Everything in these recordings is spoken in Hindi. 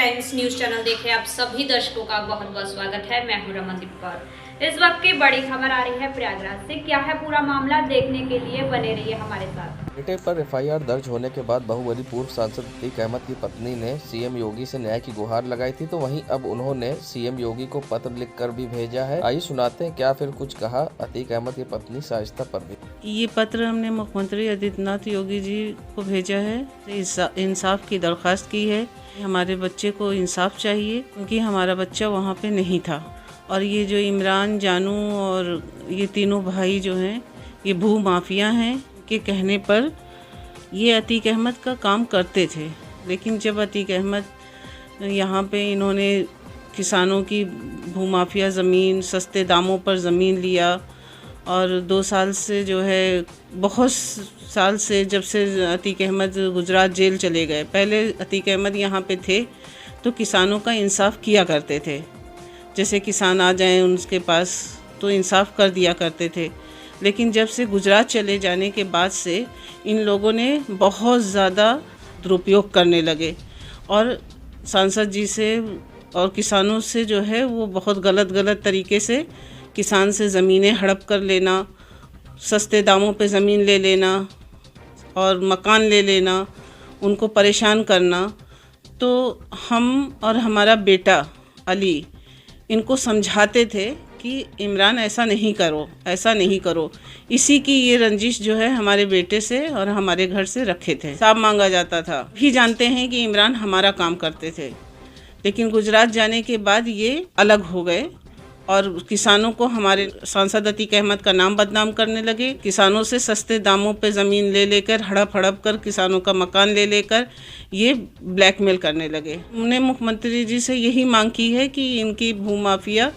टाइम्स न्यूज चैनल देख रहे आप सभी दर्शकों का बहुत बहुत स्वागत है। मैं हूं रमनदीप कौर। इस वक्त की बड़ी खबर आ रही है प्रयागराज से। क्या है पूरा मामला, देखने के लिए बने रहिए हमारे साथ। बेटे पर एफआईआर दर्ज होने के बाद बाहुबली पूर्व सांसद अतीक अहमद की पत्नी ने सीएम योगी से न्याय की गुहार लगाई थी, तो वहीं अब उन्होंने सीएम योगी को पत्र लिखकर भी भेजा है। आइए सुनाते हैं क्या फिर कुछ कहा अतीक अहमद की पत्नी शाइस्ता परवीन। ये पत्र हमने मुख्यमंत्री आदित्यनाथ योगी जी को भेजा है, इंसाफ की दरख्वास्त की है। हमारे बच्चे को इंसाफ चाहिए क्योंकि हमारा बच्चा वहाँ पे नहीं था। और ये जो इमरान, जानू और ये तीनों भाई जो हैं ये भू माफिया हैं के कहने पर ये अतीक अहमद का काम करते थे। लेकिन जब अतीक अहमद यहाँ पे इन्होंने किसानों की भूमाफिया ज़मीन सस्ते दामों पर ज़मीन लिया और 2 साल से जो है, बहुत साल से जब से अतीक अहमद गुजरात जेल चले गए, पहले अतीक अहमद यहाँ पे थे तो किसानों का इंसाफ किया करते थे। जैसे किसान आ जाएं उनके पास तो इंसाफ कर दिया करते थे। लेकिन जब से गुजरात चले जाने के बाद से इन लोगों ने बहुत ज़्यादा दुरुपयोग करने लगे और सांसद जी से और किसानों से जो है वो बहुत गलत तरीके से किसान से ज़मीनें हड़प कर लेना, सस्ते दामों पे ज़मीन ले लेना और मकान ले लेना, उनको परेशान करना। तो हम और हमारा बेटा अली इनको समझाते थे कि इमरान ऐसा नहीं करो। इसी की ये रंजिश जो है हमारे बेटे से और हमारे घर से रखे थे। हिसाब मांगा जाता था। भी जानते हैं कि इमरान हमारा काम करते थे, लेकिन गुजरात जाने के बाद ये अलग हो गए और किसानों को, हमारे सांसद अतीक अहमद का नाम बदनाम करने लगे। किसानों से सस्ते दामों पे ज़मीन ले लेकर हड़प कर किसानों का मकान ले लेकर ये ब्लैकमेल करने लगे। हमने मुख्यमंत्री जी से यही मांग की है कि इनकी भूमाफिया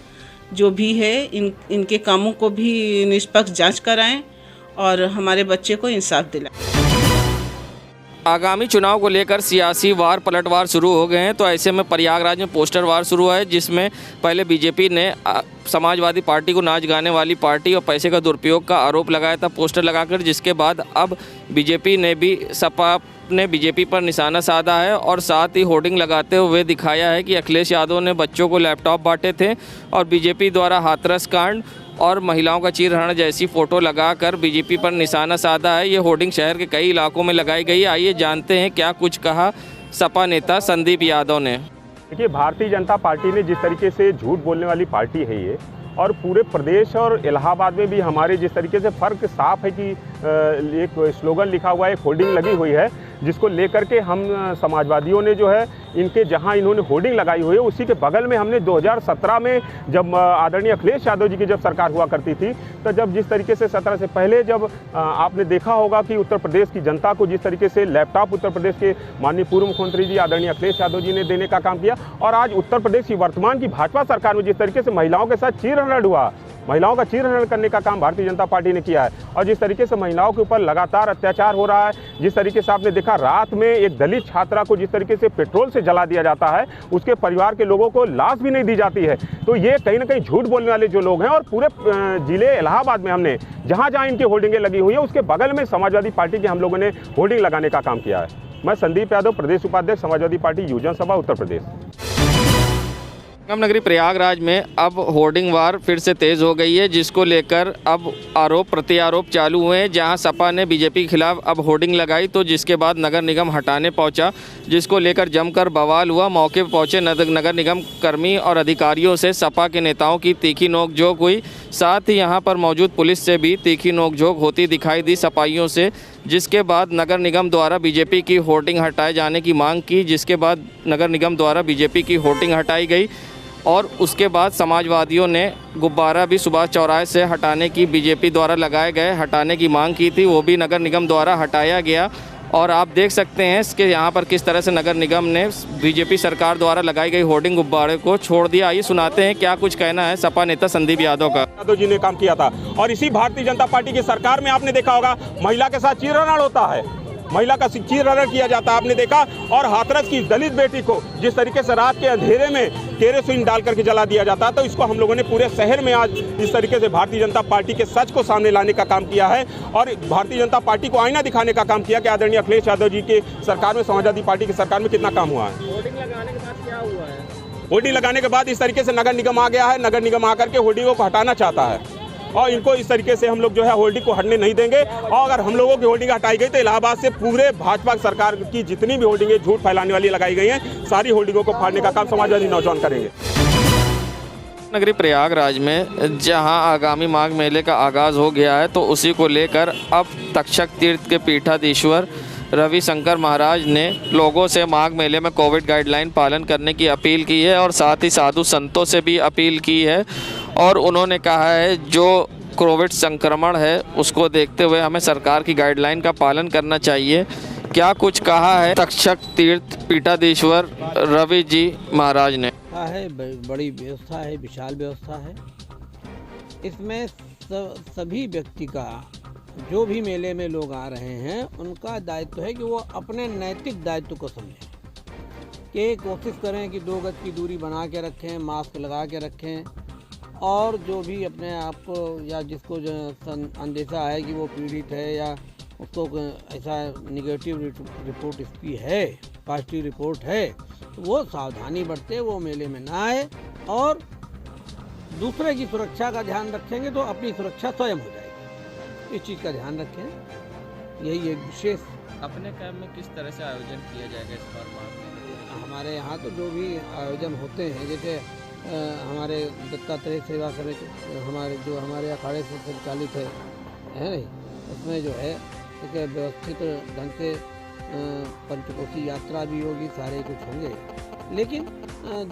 जो भी है इनके कामों को भी निष्पक्ष जांच कराएं और हमारे बच्चे को इंसाफ दिलाएं। आगामी चुनाव को लेकर सियासी वार पलटवार शुरू हो गए हैं, तो ऐसे में प्रयागराज में पोस्टर वार शुरू हुआ है, जिसमें पहले बीजेपी ने समाजवादी पार्टी को नाच गाने वाली पार्टी और पैसे का दुरुपयोग का आरोप लगाया था पोस्टर लगाकर, जिसके बाद अब बीजेपी ने भी सपा ने बीजेपी पर निशाना साधा है और साथ ही होर्डिंग लगाते हुए दिखाया है कि अखिलेश यादव ने बच्चों को लैपटॉप बांटे थे और बीजेपी द्वारा हाथरस कांड और महिलाओं का चीरहरण जैसी फ़ोटो लगाकर बीजेपी पर निशाना साधा है। ये होर्डिंग शहर के कई इलाकों में लगाई गई। आइए जानते हैं क्या कुछ कहा सपा नेता संदीप यादव ने। देखिए, भारतीय जनता पार्टी ने जिस तरीके से झूठ बोलने वाली पार्टी है ये, और पूरे प्रदेश और इलाहाबाद में भी हमारे जिस तरीके से फ़र्क साफ है कि एक स्लोगन लिखा हुआ है, एक होर्डिंग लगी हुई है, जिसको लेकर के हम समाजवादियों ने जो है इनके जहां इन्होंने होर्डिंग लगाई हुई है उसी के बगल में हमने 2017 में जब आदरणीय अखिलेश यादव जी की जब सरकार हुआ करती थी, तो जब जिस तरीके से 17 से पहले जब आपने देखा होगा कि उत्तर प्रदेश की जनता को जिस तरीके से लैपटॉप उत्तर प्रदेश के माननीय पूर्व मुख्यमंत्री जी आदरणीय अखिलेश यादव जी ने देने का काम किया, और आज उत्तर प्रदेश की वर्तमान की भाजपा सरकार में जिस तरीके से महिलाओं के साथ चीरहरण हुआ, महिलाओं का चीरहरण करने का काम भारतीय जनता पार्टी ने किया है, और जिस तरीके से महिलाओं के ऊपर लगातार अत्याचार हो रहा है, जिस तरीके से आपने देखा रात में एक दलित छात्रा को जिस तरीके से पेट्रोल से जला दिया जाता है, उसके परिवार के लोगों को लाश भी नहीं दी जाती है, तो ये कहीं ना कहीं झूठ बोलने वाले जो लोग हैं। और पूरे जिले इलाहाबाद में हमने जहाँ जहाँ इनकी होर्डिंगें लगी हुई है उसके बगल में समाजवादी पार्टी के हम लोगों ने होर्डिंग लगाने का काम किया है। मैं संदीप यादव, प्रदेश उपाध्यक्ष समाजवादी पार्टी युवजन सभा उत्तर प्रदेश। संगम नगरी प्रयागराज में अब होर्डिंग वार फिर से तेज़ हो गई है, जिसको लेकर अब आरोप प्रत्यारोप चालू हुए हैं। जहां सपा ने बीजेपी के खिलाफ अब होर्डिंग लगाई, तो जिसके बाद नगर निगम हटाने पहुंचा, जिसको लेकर जमकर बवाल हुआ। मौके पर पहुंचे नगर निगम कर्मी और अधिकारियों से सपा के नेताओं की तीखी नोकझोंक हुई। साथ ही यहां पर मौजूद पुलिस से भी तीखी नोकझोंक होती दिखाई दी सपाइयों से, जिसके बाद नगर निगम द्वारा बीजेपी की होर्डिंग हटाए जाने की मांग की, जिसके बाद नगर निगम द्वारा बीजेपी की होर्डिंग हटाई गई। और उसके बाद समाजवादियों ने गुब्बारा भी सुभाष चौराहे से हटाने की, बीजेपी द्वारा लगाए गए हटाने की मांग की थी, वो भी नगर निगम द्वारा हटाया गया। और आप देख सकते हैं इसके यहाँ पर किस तरह से नगर निगम ने बीजेपी सरकार द्वारा लगाई गई होर्डिंग गुब्बारे को छोड़ दिया। आइए सुनाते हैं क्या कुछ कहना है सपा नेता संदीप यादव का। यादव जी ने काम किया था, और इसी भारतीय जनता पार्टी की सरकार में आपने देखा होगा महिला के साथ चीरहरण होता है, महिला का चीरहरण किया जाता है आपने देखा, और हाथरस की दलित बेटी को जिस तरीके से रात के अंधेरे में केरोसिन डाल करके जला दिया जाता है, तो इसको हम लोगों ने पूरे शहर में आज इस तरीके से भारतीय जनता पार्टी के सच को सामने लाने का काम किया है और भारतीय जनता पार्टी को आईना दिखाने का काम किया कि आदरणीय अखिलेश यादव जी के सरकार में, समाजवादी पार्टी की सरकार में कितना काम हुआ है। होर्डिंग लगाने के बाद क्या हुआ है? होर्डिंग लगाने के बाद इस तरीके से नगर निगम आ गया है, नगर निगम आकर के होर्डिंग को हटाना चाहता है और इनको इस तरीके से हम लोग जो है होर्डिंग को हटने नहीं देंगे। और अगर हम लोगों की होर्डिंग हटाई गई तो इलाहाबाद से पूरे भाजपा सरकार की जितनी भी होर्डिंगें झूठ फैलाने वाली लगाई गई हैं, सारी होर्डिंगों को फाड़ने का काम समाजवादी नौजवान करेंगे। नगरी प्रयागराज में जहां आगामी माघ मेले का आगाज हो गया है, तो उसी को लेकर अब तक्षक तीर्थ के पीठाधीश्वर रविशंकर महाराज ने लोगों से माघ मेले में कोविड गाइडलाइन पालन करने की अपील की है और साथ ही साधु संतों से भी अपील की है। और उन्होंने कहा है जो कोविड संक्रमण है उसको देखते हुए हमें सरकार की गाइडलाइन का पालन करना चाहिए। क्या कुछ कहा है तक्षक तीर्थ पीठाधीश्वर रवि जी महाराज ने? है बड़ी व्यवस्था है, विशाल व्यवस्था है। इसमें सभी व्यक्ति का, जो भी मेले में लोग आ रहे हैं, उनका दायित्व है कि वो अपने नैतिक दायित्व को समझें, कि कोशिश करें कि 2 गज की दूरी बना के रखें, मास्क लगा के रखें और जो भी अपने आप को या जिसको अंदेशा है कि वो पीड़ित है या उसको ऐसा निगेटिव रिपोर्ट इसकी है, पॉजिटिव रिपोर्ट है, तो वो सावधानी बरते, वो मेले में ना आए और दूसरे की सुरक्षा का ध्यान रखेंगे तो अपनी सुरक्षा स्वयं हो जाएगी। इस चीज़ का ध्यान रखें। यही एक विशेष अपने कैंप में किस तरह से आयोजन किया जाएगा इस बार? हमारे यहाँ तो जो भी आयोजन होते हैं, जैसे हमारे दत्तात्रेय सेवा समिति हमारे अखाड़े से संचालित है नहीं, उसमें जो है एक व्यवस्थित ढंग से पंचकोशी यात्रा भी होगी, सारे कुछ होंगे, लेकिन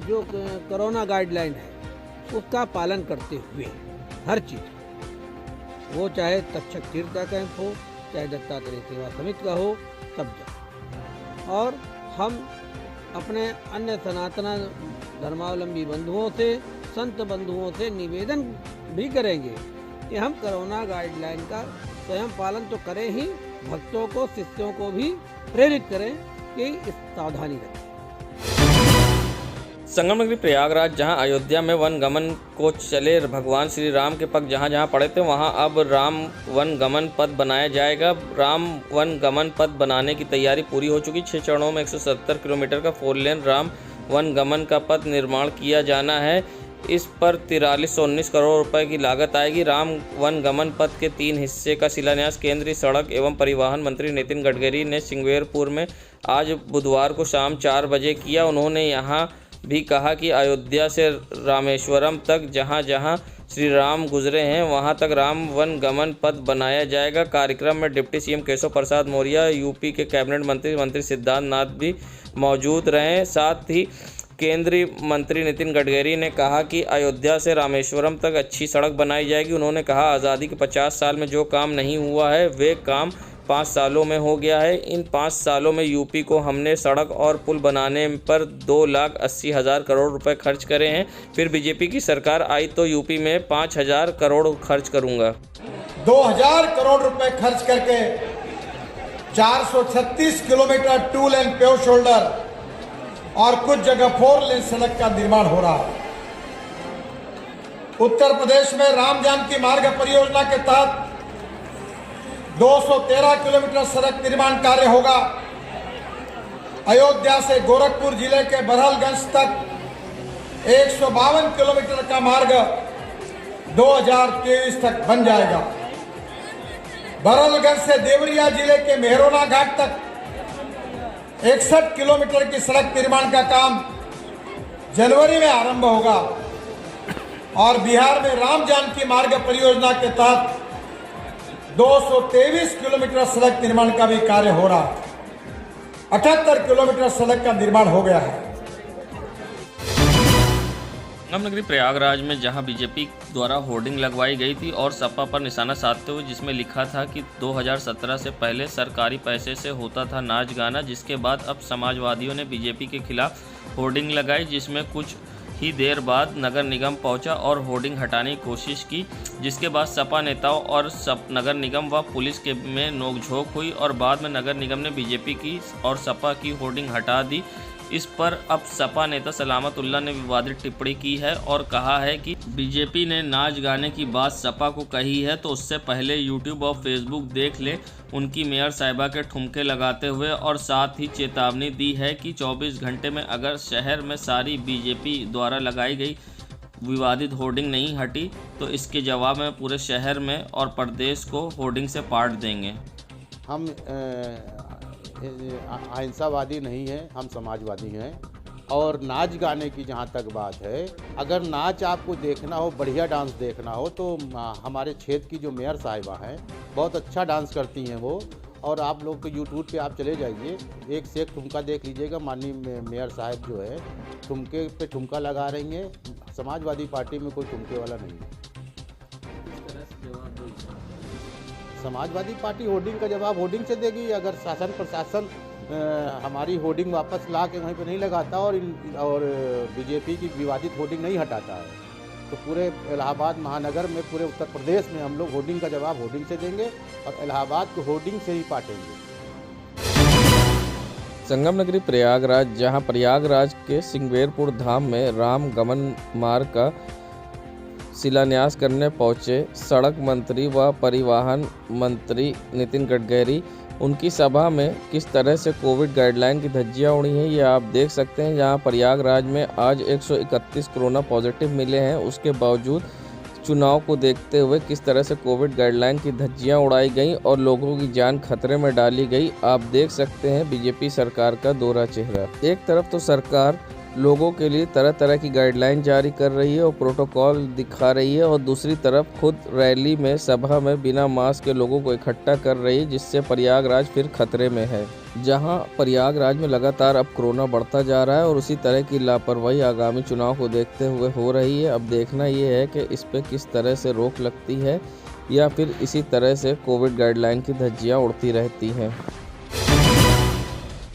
जो कोरोना गाइडलाइन है उसका पालन करते हुए हर चीज़, वो चाहे तक्षक तीर्थ का कैंप हो, चाहे दत्तात्रेय सेवा समिति का हो, सब जगह। और हम अपने अन्य सनातन धर्मावलंबी बंधुओं से, संत बंधुओं से निवेदन भी करेंगे कि हम कोरोना गाइडलाइन का स्वयं पालन तो करें ही, भक्तों को, शिष्यों को भी प्रेरित करें कि इस सावधानी रखें। संगम नगरी प्रयागराज जहां अयोध्या में वन गमन को चले भगवान श्री राम के पग जहां जहां पड़े थे वहां अब राम वन गमन पथ बनाया जाएगा। राम वन गमन पथ बनाने की तैयारी पूरी हो चुकी। 6 चरणों में 170 किलोमीटर का 4 लेन राम वन गमन का पथ निर्माण किया जाना है। इस पर 4319 करोड़ रुपए की लागत आएगी। राम वन गमन पथ के 3 हिस्से का शिलान्यास केंद्रीय सड़क एवं परिवहन मंत्री नितिन गडकरी ने सिंगवेरपुर में आज बुधवार को शाम 4 बजे किया। उन्होंने यहाँ भी कहा कि अयोध्या से रामेश्वरम तक जहाँ जहाँ श्री राम गुजरे हैं वहाँ तक राम वन गमन पथ बनाया जाएगा। कार्यक्रम में deputy CM Keshav Prasad Maurya, UP के कैबिनेट मंत्री सिद्धार्थ नाथ भी मौजूद रहे। साथ ही केंद्रीय मंत्री नितिन गडकरी ने कहा कि अयोध्या से रामेश्वरम तक अच्छी सड़क बनाई जाएगी। उन्होंने कहा आज़ादी के 50 साल में जो काम नहीं हुआ है वे काम 5 सालों में हो गया है। इन 5 सालों में यूपी को हमने सड़क और पुल बनाने पर 2,80,000 करोड़ रुपए खर्च करे हैं। फिर बीजेपी की सरकार आई तो यूपी में 5,000 करोड़ खर्च करूंगा। 2,000 करोड़ रुपए खर्च करके 436 किलोमीटर 2 लेन पेव शोल्डर और कुछ जगह 4 लेन सड़क का निर्माण हो रहा है। उत्तर प्रदेश में राम जानकी मार्ग परियोजना के तहत 213 किलोमीटर सड़क निर्माण कार्य होगा। अयोध्या से गोरखपुर जिले के बरहलगंज तक 152 किलोमीटर का मार्ग 2023 तक बन जाएगा। बरहलगंज से देवरिया जिले के मेहरोना घाट तक 61 किलोमीटर की सड़क निर्माण का काम जनवरी में आरंभ होगा। और बिहार में राम जानकी मार्ग परियोजना के तहत 223 किलोमीटर सड़क निर्माण का भी कार्य हो रहा है। 78 किलोमीटर सड़क का निर्माण हो गया है। संगम नगरी प्रयागराज में जहां बीजेपी द्वारा होर्डिंग लगवाई गई थी और सपा पर निशाना साधते हुए जिसमें लिखा था कि 2017 से पहले सरकारी पैसे से होता था नाच गाना, जिसके बाद अब समाजवादियों ने बीजेपी के खिलाफ होर्डिंग लगाई जिसमें कुछ ही देर बाद नगर निगम पहुंचा और होर्डिंग हटाने की कोशिश की, जिसके बाद सपा नेताओं और नगर निगम व पुलिस के में नोकझोंक हुई और बाद में नगर निगम ने बीजेपी की और सपा की होर्डिंग हटा दी। इस पर अब सपा नेता सलामतुल्लाह ने विवादित टिप्पणी की है और कहा है कि बीजेपी ने नाच गाने की बात सपा को कही है तो उससे पहले यूट्यूब और फेसबुक देख ले उनकी मेयर साहिबा के ठुमके लगाते हुए, और साथ ही चेतावनी दी है कि 24 घंटे में अगर शहर में सारी बीजेपी द्वारा लगाई गई विवादित होर्डिंग नहीं हटी तो इसके जवाब में पूरे शहर में और प्रदेश को होर्डिंग से पाट देंगे। हम अहिंसावादी नहीं हैं, हम समाजवादी हैं। और नाच गाने की जहाँ तक बात है, अगर नाच आपको देखना हो, बढ़िया डांस देखना हो तो हमारे क्षेत्र की जो मेयर साहिबा हैं बहुत अच्छा डांस करती हैं वो। और आप लोग को यूट्यूब पे आप चले जाइए, एक से एक ठुमका देख लीजिएगा। माननीय मेयर साहब जो है ठुमके पे ठुमका लगा रही हैं। समाजवादी पार्टी में कोई ठुमके वाला नहीं है। समाजवादी पार्टी होर्डिंग का जवाब होर्डिंग से देगी। अगर शासन प्रशासन हमारी होर्डिंग वापस ला के वहीं पे नहीं लगाता और बीजेपी की विवादित होर्डिंग नहीं हटाता है तो पूरे इलाहाबाद महानगर में, पूरे उत्तर प्रदेश में हम लोग होर्डिंग का जवाब होर्डिंग से देंगे और इलाहाबाद को होर्डिंग से ही पाटेंगे। संगम नगरी प्रयागराज, जहां प्रयागराज के सिंगवेरपुर धाम में राम गमन मार्ग का शिलान्यास करने पहुंचे सड़क मंत्री व परिवहन मंत्री नितिन गडकरी, उनकी सभा में किस तरह से कोविड गाइडलाइन की धज्जियां उड़ी हैं ये आप देख सकते हैं। जहां प्रयागराज में आज 131 कोरोना पॉजिटिव मिले हैं, उसके बावजूद चुनाव को देखते हुए किस तरह से कोविड गाइडलाइन की धज्जियां उड़ाई गई और लोगों की जान खतरे में डाली गई, आप देख सकते हैं बीजेपी सरकार का दोहरा चेहरा। एक तरफ तो सरकार लोगों के लिए तरह तरह की गाइडलाइन जारी कर रही है और प्रोटोकॉल दिखा रही है, और दूसरी तरफ खुद रैली में, सभा में बिना मास्क के लोगों को इकट्ठा कर रही है, जिससे प्रयागराज फिर खतरे में है। जहां प्रयागराज में लगातार अब कोरोना बढ़ता जा रहा है और उसी तरह की लापरवाही आगामी चुनाव को देखते हुए हो रही है। अब देखना ये है कि इस पर किस तरह से रोक लगती है या फिर इसी तरह से कोविड गाइडलाइन की धज्जियाँ उड़ती रहती हैं।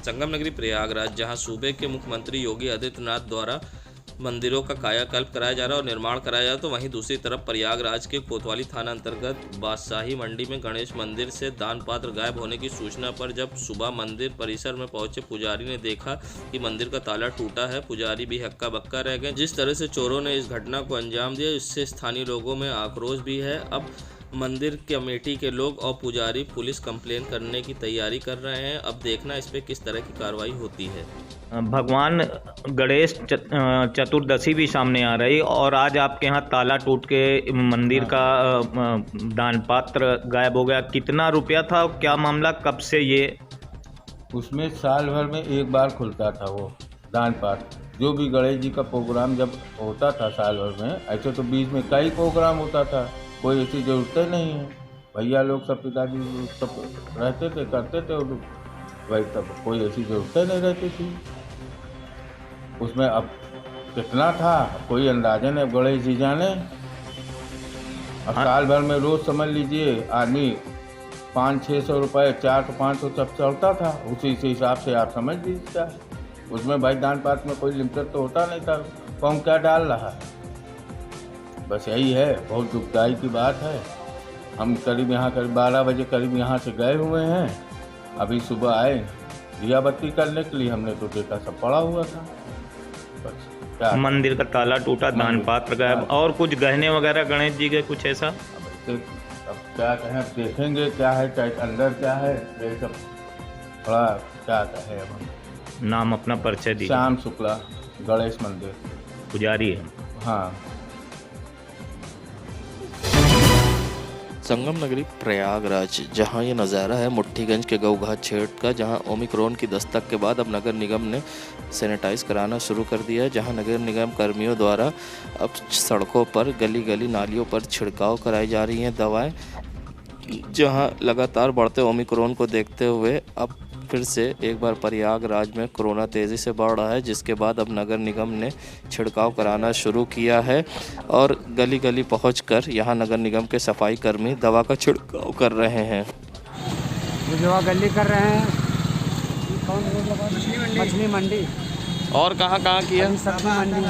संगम नगरी प्रयागराज, जहां सूबे के मुख्यमंत्री योगी आदित्यनाथ द्वारा मंदिरों का कायाकल्प कराया जा रहा है और निर्माण कराया जा रहा है, तो वहीं दूसरी तरफ प्रयागराज के कोतवाली थाना अंतर्गत बादशाही मंडी में गणेश मंदिर से दान पात्र गायब होने की सूचना पर जब सुबह मंदिर परिसर में पहुंचे पुजारी ने देखा कि मंदिर का ताला टूटा है। पुजारी भी हक्का बक्का रह गए। जिस तरह से चोरों ने इस घटना को अंजाम दिया, इससे स्थानीय लोगों में आक्रोश भी है। अब मंदिर कमेटी के लोग और पुजारी पुलिस कंप्लेन करने की तैयारी कर रहे हैं। अब देखना इस पे किस तरह की कार्रवाई होती है। भगवान गणेश चतुर्दशी भी सामने आ रही और आज आपके यहाँ ताला टूट के मंदिर का दान पात्र गायब हो गया। कितना रुपया था, क्या मामला, कब से ये? उसमें साल भर में एक बार खुलता था वो दान पात्र। जो भी गणेश जी का प्रोग्राम जब होता था साल भर में, ऐसे तो बीच में कई प्रोग्राम होता था, कोई ऐसी ज़रूरत नहीं है। भैया लोग सब, पिताजी सब रहते थे, करते थे भाई, तब कोई ऐसी ज़रूरत नहीं रहती थी उसमें। अब कितना था कोई अंदाजा नहीं, गणेश जी जाने। अब साल भर में रोज़ समझ लीजिए आदमी 500-600 रुपये, 400-500 सब चलता था, उसी से हिसाब से आप समझ लीजिए। उसमें भाई दान पात्र में कोई लिमिटेड तो होता नहीं था, कौन क्या डाल रहा है। बस यही है, बहुत दुखदाई की बात है। हम करीब यहाँ 12 बजे करीब यहाँ से गए हुए हैं, अभी सुबह आए दिया बत्ती करने के लिए, हमने तो देखा सब पड़ा हुआ था। बस क्या, मंदिर का ताला टूटा, दान पात्र गायब, और कुछ गहने वगैरह गणेश जी के कुछ ऐसा? अब क्या कहें, देखेंगे क्या है, क्या अंदर क्या है, ये सब थोड़ा क्या कहें। अब नाम अपना परिचय दीजिए। श्याम शुक्ला, गणेश मंदिर पुजारी है। हाँ। संगम नगरी प्रयागराज, जहां ये नज़ारा है मुट्ठीगंज के गऊघाट क्षेत्र का, जहां ओमिक्रॉन की दस्तक के बाद अब नगर निगम ने सैनिटाइज कराना शुरू कर दिया है। जहां नगर निगम कर्मियों द्वारा अब सड़कों पर, गली गली नालियों पर छिड़काव कराई जा रही हैं दवाएं। जहां लगातार बढ़ते ओमिक्रॉन को देखते हुए अब फिर से एक बार प्रयागराज में कोरोना तेज़ी से बढ़ रहा है, जिसके बाद अब नगर निगम ने छिड़काव कराना शुरू किया है और गली गली पहुंचकर यहां नगर निगम के सफाई कर्मी दवा का छिड़काव कर रहे हैं। दवा गली कर रहे हैं। मछली मंडी। और कहाँ किया? सब्जी मंडी।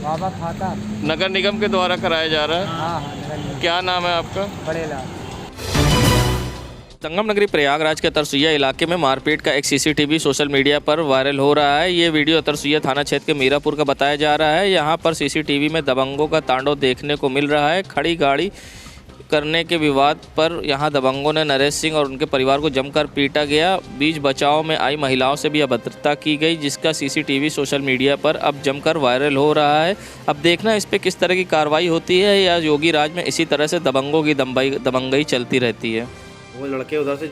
बाबा खाता। नगर निगम के द्वारा कराया जा रहा है। हाँ, क्या नाम है आपका? बड़ेला। संगम नगरी प्रयागराज के तरसुइया इलाके में मारपीट का एक सीसीटीवी सोशल मीडिया पर वायरल हो रहा है। ये वीडियो तरसुइया थाना क्षेत्र के मीरापुर का बताया जा रहा है। यहाँ पर सीसीटीवी में दबंगों का तांडव देखने को मिल रहा है। खड़ी गाड़ी करने के विवाद पर यहां दबंगों ने नरेश सिंह और उनके परिवार को जमकर पीटा गया। बीच बचाव में आई महिलाओं से भी अभद्रता की गई, जिसका सीसीटीवी सोशल मीडिया पर अब जमकर वायरल हो रहा है। अब देखना इस पे किस तरह की कार्रवाई होती है या योगी राज में इसी तरह से दबंगों की दबंगई चलती रहती है। वो लड़के उधर से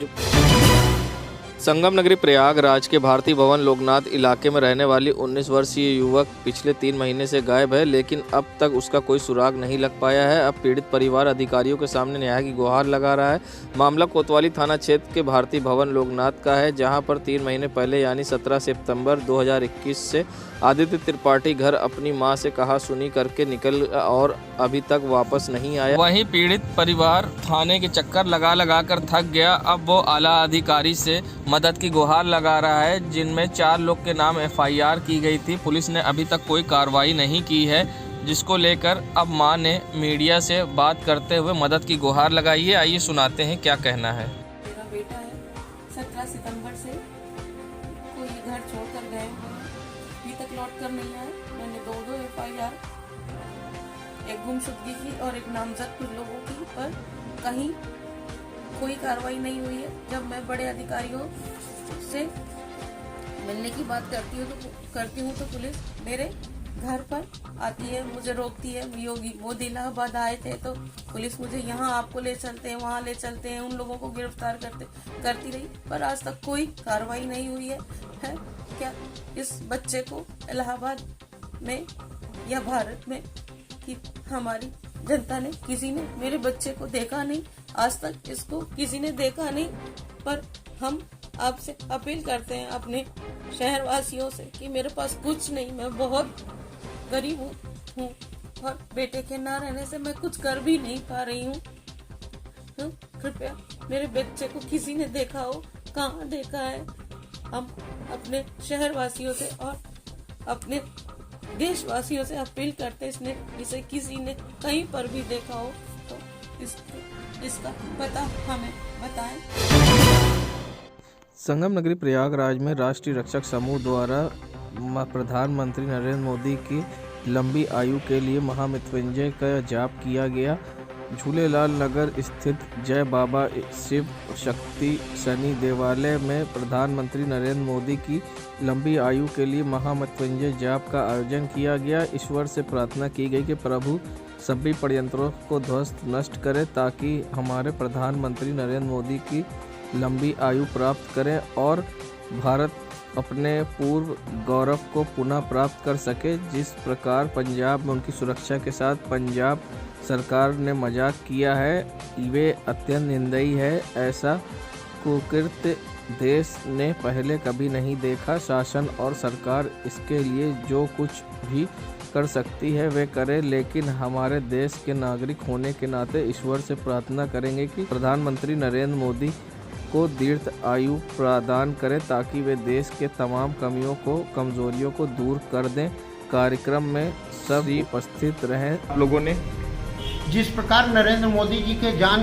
संगम नगरी प्रयागराज के भारती भवन लोकनाथ इलाके में रहने वाली 19 वर्षीय युवक पिछले 3 महीने से गायब है, लेकिन अब तक उसका कोई सुराग नहीं लग पाया है। अब पीड़ित परिवार अधिकारियों के सामने न्याय की गुहार लगा रहा है। मामला कोतवाली थाना क्षेत्र के भारती भवन लोकनाथ का है, जहां पर 3 महीने पहले यानी 17 सितंबर 2021 से आदित्य त्रिपाठी घर अपनी मां से कहा सुनी करके निकल और अभी तक वापस नहीं आया। वहीं पीड़ित परिवार थाने के चक्कर लगा कर थक गया। अब वो आला अधिकारी से मदद की गुहार लगा रहा है, जिनमें 4 लोग के नाम FIR की गई थी। पुलिस ने अभी तक कोई कार्रवाई नहीं की है, जिसको लेकर अब मां ने मीडिया से बात करते हुए मदद की गुहार लगाई है। आइए सुनाते हैं क्या कहना है। मेरा बेटा है, 17 सितंबर से कोई घर छोड़कर गए, अभी तक लौट कर नहीं आए। मैंने 2 FIR, एक गुमशुदगी की और एक नामजद कुछ लोगों की, पर कहीं कोई कार्रवाई नहीं हुई है। जब मैं बड़े अधिकारियों से मिलने की बात करती हूँ तो पुलिस मेरे घर पर आती है, मुझे रोकती है। योगी मोदी इलाहाबाद आए थे तो पुलिस मुझे यहाँ आपको ले चलते हैं, वहाँ ले चलते हैं, उन लोगों को गिरफ्तार करती रही, पर आज तक कोई कार्रवाई नहीं हुई है। क्या इस बच्चे को इलाहाबाद में या भारत में कि हमारी जनता ने, किसी ने मेरे बच्चे को देखा नहीं, आज तक इसको किसी ने देखा नहीं। पर हम आपसे अपील करते हैं अपने शहरवासियों से कि मेरे पास कुछ नहीं, मैं बहुत गरीब हूँ और बेटे के ना रहने से मैं कुछ कर भी नहीं पा रही हूँ। कृपया मेरे बच्चे को किसी ने देखा हो, कहाँ देखा है। हम अपने शहरवासियों से और अपने देशवासियों से अपील करते हैं, इसे किसी ने कहीं पर भी देखा हो तो इसका पता हमें बताएं। संगम नगरी प्रयागराज में राष्ट्रीय रक्षक समूह द्वारा प्रधानमंत्री नरेंद्र मोदी की लंबी आयु के लिए महामृत्युंजय का जाप किया गया। झूलेलाल नगर स्थित जय बाबा शिव शक्ति शनि देवालय में प्रधानमंत्री नरेंद्र मोदी की लंबी आयु के लिए महामृत्युंजय जाप का आयोजन किया गया। ईश्वर से प्रार्थना की गई कि प्रभु सभी षड्यंत्रों को ध्वस्त नष्ट करे, ताकि हमारे प्रधानमंत्री नरेंद्र मोदी की लंबी आयु प्राप्त करें और भारत अपने पूर्व गौरव को पुनः प्राप्त कर सके। जिस प्रकार पंजाब में उनकी सुरक्षा के साथ पंजाब सरकार ने मजाक किया है, वे अत्यंत निंदनीय है। ऐसा कुकृत्य देश ने पहले कभी नहीं देखा। शासन और सरकार इसके लिए जो कुछ भी कर सकती है वे करे, लेकिन हमारे देश के नागरिक होने के नाते ईश्वर से प्रार्थना करेंगे कि प्रधानमंत्री नरेंद्र मोदी को दीर्घ आयु प्रदान करें, ताकि वे देश के तमाम कमियों को, कमजोरियों को दूर कर दें। कार्यक्रम में सभी उपस्थित रहें। लोगों ने जिस प्रकार नरेंद्र मोदी जी के जान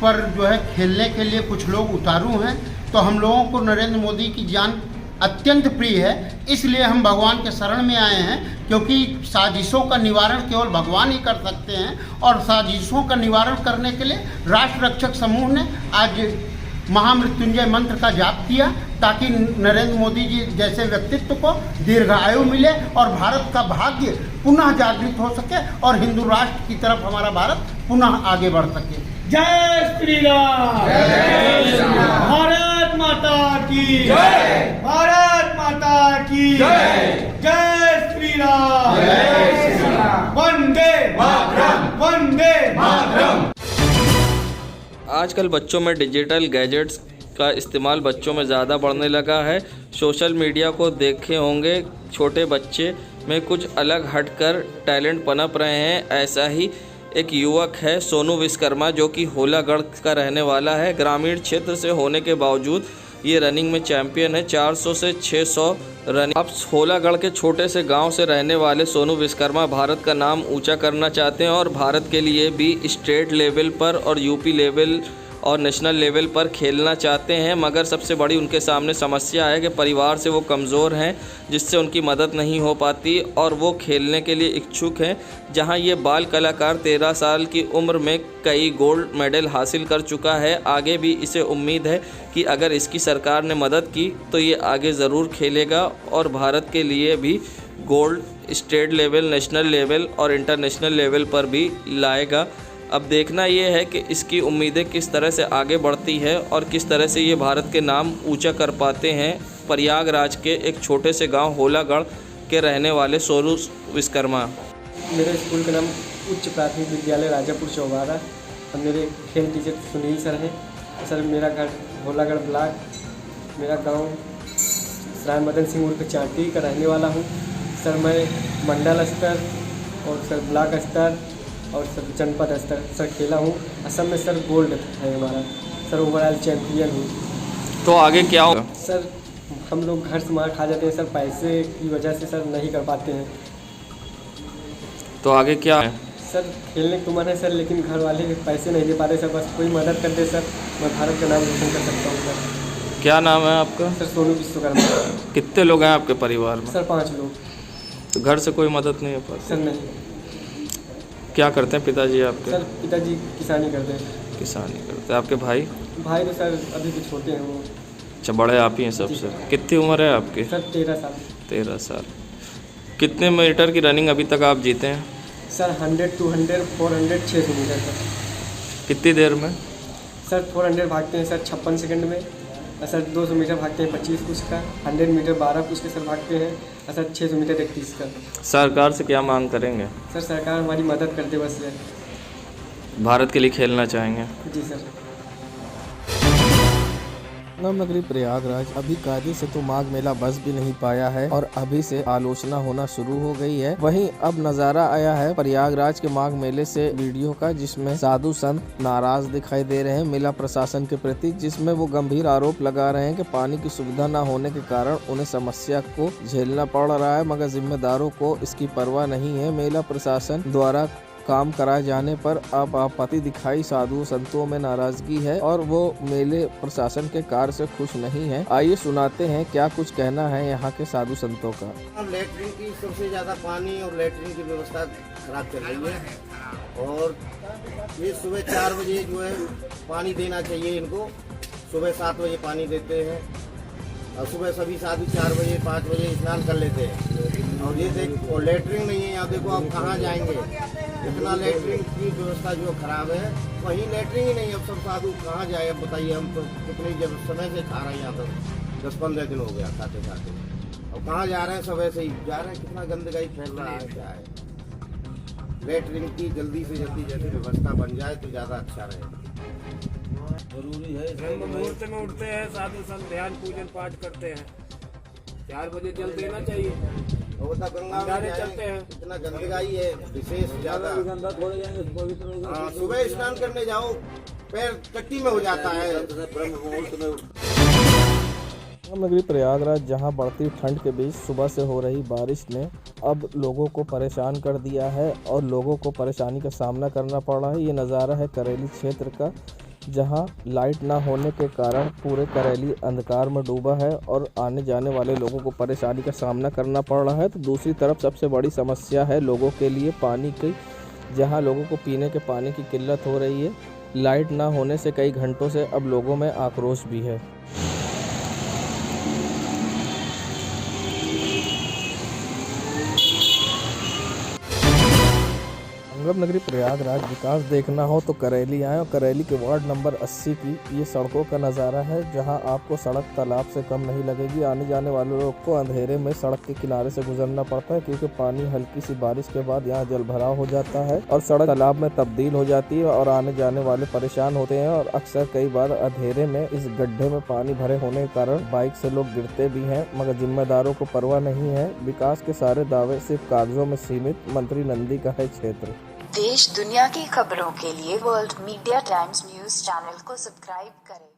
पर जो है खेलने के लिए कुछ लोग उतारू हैं, तो हम लोगों को नरेंद्र मोदी की जान अत्यंत प्रिय है। इसलिए हम भगवान के शरण में आए हैं, क्योंकि साजिशों का निवारण केवल भगवान ही कर सकते हैं। और साजिशों का निवारण करने के लिए राष्ट्र रक्षक समूह ने आज महामृत्युंजय मंत्र का जाप किया, ताकि नरेंद्र मोदी जी जैसे व्यक्तित्व को दीर्घायु मिले और भारत का भाग्य पुनः जागृत हो सके और हिंदू राष्ट्र की तरफ हमारा भारत पुनः आगे बढ़ सके। जय श्री राम, भारत माता की जय, भारत माता की जय, जय श्री राम, वंदे मातरम, वंदे मातरम। आजकल बच्चों में डिजिटल गैजेट्स का इस्तेमाल बच्चों में ज़्यादा बढ़ने लगा है। सोशल मीडिया को देखे होंगे, छोटे बच्चे में कुछ अलग हटकर टैलेंट पनप रहे हैं। ऐसा ही एक युवक है सोनू विश्वकर्मा, जो कि होलागढ़ का रहने वाला है। ग्रामीण क्षेत्र से होने के बावजूद ये रनिंग में चैंपियन है। 400 से 600 रनिंग। अब होलागढ़ के छोटे से गांव से रहने वाले सोनू विश्वकर्मा भारत का नाम ऊंचा करना चाहते हैं और भारत के लिए भी स्टेट लेवल पर और यूपी लेवल और नेशनल लेवल पर खेलना चाहते हैं, मगर सबसे बड़ी उनके सामने समस्या है कि परिवार से वो कमज़ोर हैं, जिससे उनकी मदद नहीं हो पाती और वो खेलने के लिए इच्छुक हैं। जहां ये बाल कलाकार 13 साल की उम्र में कई गोल्ड मेडल हासिल कर चुका है। आगे भी इसे उम्मीद है कि अगर इसकी सरकार ने मदद की तो ये आगे ज़रूर खेलेगा और भारत के लिए भी gold state level, national level और इंटरनेशनल लेवल पर भी लाएगा। अब देखना ये है कि इसकी उम्मीदें किस तरह से आगे बढ़ती है और किस तरह से ये भारत के नाम ऊंचा कर पाते हैं। प्रयागराज के एक छोटे से गांव होलागढ़ के रहने वाले सोनू विश्वकर्मा। मेरे स्कूल का नाम उच्च प्राथमिक विद्यालय राजापुर चौबारा और मेरे खेल टीचर सुनील सर हैं। सर मेरा घर होलागढ़ ब्लॉक, मेरा गांव राय मदन सिंह उर्फ चाटी का रहने वाला हूं। सर मैं मंडल स्तर और सर ब्लॉक स्तर और सर जनपद स्तर सर खेला हूँ। असम में सर गोल्ड है हमारा, सर ओवरऑल चैम्पियन हूँ। तो आगे क्या होगा? सर हम लोग घर से मार खा जाते हैं सर, पैसे की वजह से सर नहीं कर पाते हैं। तो आगे क्या है? सर खेलने को मन है सर, लेकिन घर वाले पैसे नहीं दे पाते सर। बस कोई मदद कर दे सर, मैं भारत का नाम रोशन कर सकता हूँ सर। क्या नाम है आपका? सर सोनू विश्वकर्मा। कितने लोग हैं आपके परिवार में? सर 5 लोग। तो घर से कोई मदद नहीं हो पाती? सर नहीं। क्या करते हैं पिताजी आपके? सर पिताजी किसानी करते हैं। किसानी करते हैं। आपके भाई? भाई तो सर अभी भी छोटे हैं वो। अच्छा, बड़े आप ही हैं सबसे। कितनी उम्र है आपकी? सर 13 साल। 13 साल। कितने मीटर की रनिंग अभी तक आप जीते हैं? Sir 100, 200, 400, 600 metre sir. कितनी देर में? सर 400 भागते हैं सर 56 सेकंड में। सर 200 मीटर भागते हैं 25 कुछ का। 100 मीटर 12 कुछ के सर भागते हैं। सर 600 मीटर 31 का। सरकार से क्या मांग करेंगे? सर सरकार हमारी मदद कर दे बस। भारत के लिए खेलना चाहेंगे? जी सर। संगम नगरी प्रयागराज अभी कायदे से तो माघ मेला बस भी नहीं पाया है और अभी से आलोचना होना शुरू हो गई है। वहीं अब नजारा आया है प्रयागराज के माघ मेले से वीडियो का, जिसमें साधु संत नाराज दिखाई दे रहे हैं मेला प्रशासन के प्रति, जिसमें वो गंभीर आरोप लगा रहे हैं कि पानी की सुविधा न होने के कारण उन्हें समस्या को झेलना पड़ रहा है, मगर जिम्मेदारों को इसकी परवाह नहीं है। मेला प्रशासन द्वारा काम कराए जाने पर अब आपत्ति दिखाई साधु संतों में नाराजगी है और वो मेले प्रशासन के कार्य से खुश नहीं है। आइए सुनाते हैं क्या कुछ कहना है यहाँ के साधु संतों का। लेटरिन की सबसे ज्यादा पानी और लेटरिन की व्यवस्था खराब चल रही है और ये सुबह 4 बजे जो है पानी देना चाहिए इनको। सुबह 7 बजे पानी देते हैं और सुबह सभी साधु 4 बजे 5 बजे स्नान कर लेते हैं और ये देखो लेटरिन नहीं है यहाँ। देखो आप कहाँ जाएंगे, इतना लेटरिन की व्यवस्था जो खराब है, वहीं लेटरिन ही नहीं। अब सब साधु कहाँ जाए? अब बताइए, हम तो कितने जब समय से खा रहे हैं यहाँ तक 10-15 दिन हो गया खाते खाते। अब कहाँ जा रहे हैं? सब ऐसे ही जा रहे हैं। कितना गंदगी फैल रहा है, क्या है? लेटरिन की जल्दी से जल्दी जैसे व्यवस्था बन जाए तो ज़्यादा अच्छा रहे। जरूरी है। मुहूर्त में उठते हैं साधु संत, ध्यान पूजन पाठ करते हैं। 4 बजे जल देना चाहिए। गंगा में चलते हैं, इतना गंदगी है विशेष ज्यादा। सुबह स्नान करने जाओ पैर चट्टी में हो जाता है। नगरी प्रयागराज जहां बढ़ती ठंड के बीच सुबह से हो रही बारिश ने अब लोगों को परेशान कर दिया है और लोगों को परेशानी का सामना करना पड़ रहा है। ये नज़ारा है करेली क्षेत्र का, जहां लाइट ना होने के कारण पूरे करेली अंधकार में डूबा है और आने जाने वाले लोगों को परेशानी का सामना करना पड़ रहा है। तो दूसरी तरफ सबसे बड़ी समस्या है लोगों के लिए पानी की, जहां लोगों को पीने के पानी की किल्लत हो रही है। लाइट ना होने से कई घंटों से अब लोगों में आक्रोश भी है। संगम नगरी प्रयागराज विकास देखना हो तो करेली आए और करेली के वार्ड नंबर 80 की ये सड़कों का नज़ारा है, जहां आपको सड़क तालाब से कम नहीं लगेगी। आने जाने वाले लोग को अंधेरे में सड़क के किनारे से गुजरना पड़ता है, क्योंकि पानी हल्की सी बारिश के बाद यहाँ जल भराव हो जाता है और सड़क तालाब में तब्दील हो जाती है और आने जाने वाले परेशान होते हैं। और अक्सर कई बार अंधेरे में इस गड्ढे में पानी भरे होने के कारण बाइक से लोग गिरते भी हैं, मगर जिम्मेदारों को परवाह नहीं है। विकास के सारे दावे सिर्फ कागजों में सीमित। मंत्री नंदी का है क्षेत्र। देश दुनिया की खबरों के लिए world media times news channel को सब्सक्राइब करें।